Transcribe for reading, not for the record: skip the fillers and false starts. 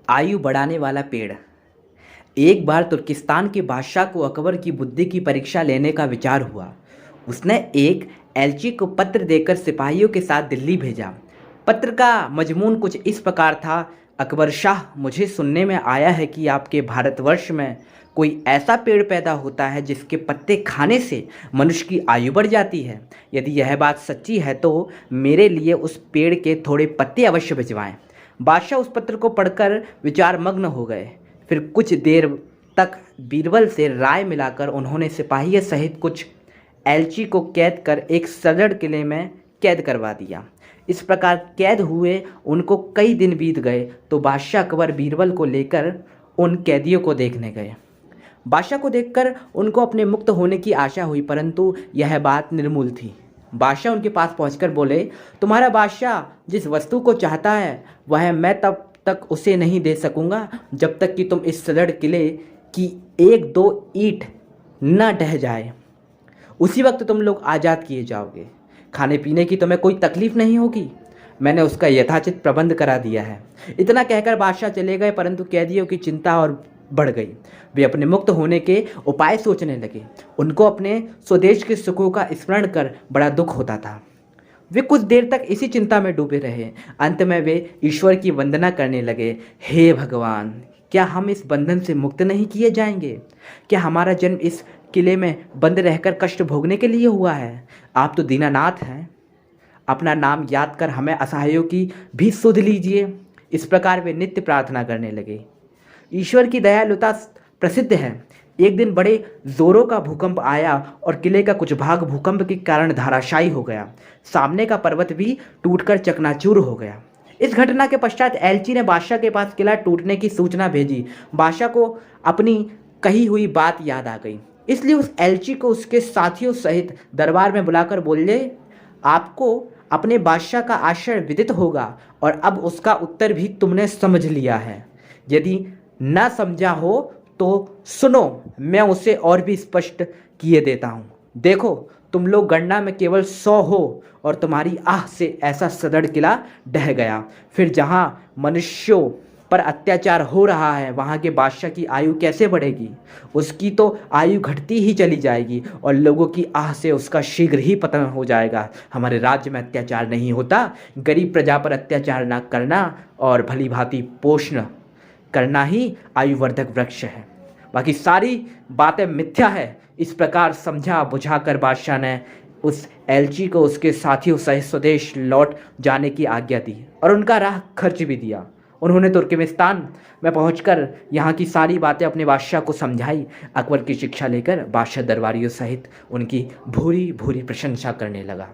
आयु बढ़ाने वाला पेड़। एक बार तुर्किस्तान के बादशाह को अकबर की बुद्धि की परीक्षा लेने का विचार हुआ। उसने एक एलची को पत्र देकर सिपाहियों के साथ दिल्ली भेजा। पत्र का मजमून कुछ इस प्रकार था। अकबर शाह, मुझे सुनने में आया है कि आपके भारतवर्ष में कोई ऐसा पेड़ पैदा होता है जिसके पत्ते खाने से मनुष्य की आयु बढ़ जाती है। यदि यह बात सच्ची है तो मेरे लिए उस पेड़ के थोड़े पत्ते अवश्य भिजवाएं। बादशाह उस पत्र को पढ़कर विचार मग्न हो गए। फिर कुछ देर तक बीरबल से राय मिलाकर उन्होंने सिपाही सहित कुछ एलची को कैद कर एक सजड़ किले में कैद करवा दिया। इस प्रकार कैद हुए उनको कई दिन बीत गए तो बादशाह अकबर बीरबल को लेकर उन कैदियों को देखने गए। बादशाह को देखकर उनको अपने मुक्त होने की आशा हुई, परंतु यह बात निर्मूल थी। बादशाह उनके पास पहुंचकर बोले, तुम्हारा बादशाह जिस वस्तु को चाहता है वह मैं तब तक उसे नहीं दे सकूंगा जब तक कि तुम इस सजड़ किले की एक दो ईंट न ढह जाए। उसी वक्त तुम लोग आज़ाद किए जाओगे। खाने पीने की तुम्हें कोई तकलीफ नहीं होगी। मैंने उसका यथाचित प्रबंध करा दिया है। इतना कहकर बादशाह चले गए, परंतु कैदियों की चिंता और बढ़ गई। वे अपने मुक्त होने के उपाय सोचने लगे। उनको अपने स्वदेश के सुखों का स्मरण कर बड़ा दुख होता था। वे कुछ देर तक इसी चिंता में डूबे रहे। अंत में वे ईश्वर की वंदना करने लगे। हे भगवान, क्या हम इस बंधन से मुक्त नहीं किए जाएंगे? क्या हमारा जन्म इस किले में बंद रहकर कष्ट भोगने के लिए हुआ है? आप तो दीनानाथ हैं। अपना नाम याद कर हमें असहायों की भी सुध लीजिए। इस प्रकार वे नित्य प्रार्थना करने लगे। ईश्वर की दयालुता प्रसिद्ध है। एक दिन बड़े जोरों का भूकंप आया और किले का कुछ भाग भूकंप के कारण धराशायी हो गया। सामने का पर्वत भी टूटकर चकनाचूर हो गया। इस घटना के पश्चात एलची ने बादशाह के पास किला टूटने की सूचना भेजी। बादशाह को अपनी कही हुई बात याद आ गई, इसलिए उस एलची को उसके साथियों सहित दरबार में बुलाकर बोले, आपको अपने बादशाह का आश्रय विदित होगा और अब उसका उत्तर भी तुमने समझ लिया है। यदि न समझा हो तो सुनो, मैं उसे और भी स्पष्ट किए देता हूँ। देखो, तुम लोग गणना में केवल 100 हो और तुम्हारी आह से ऐसा सदड़ किला ढह गया। फिर जहाँ मनुष्यों पर अत्याचार हो रहा है वहाँ के बादशाह की आयु कैसे बढ़ेगी? उसकी तो आयु घटती ही चली जाएगी और लोगों की आह से उसका शीघ्र ही पतन हो जाएगा। हमारे राज्य में अत्याचार नहीं होता। गरीब प्रजा पर अत्याचार न करना और भली भांति पोषण करना ही आयुवर्धक वृक्ष है। बाकी सारी बातें मिथ्या है। इस प्रकार समझा बुझाकर बादशाह ने उस एलची को उसके साथियों सहित स्वदेश लौट जाने की आज्ञा दी और उनका राह खर्च भी दिया। उन्होंने तुर्कमेनिस्तान में पहुंचकर यहाँ की सारी बातें अपने बादशाह को समझाई। अकबर की शिक्षा लेकर बादशाह दरबारियों सहित उनकी भूरी भूरी प्रशंसा करने लगा।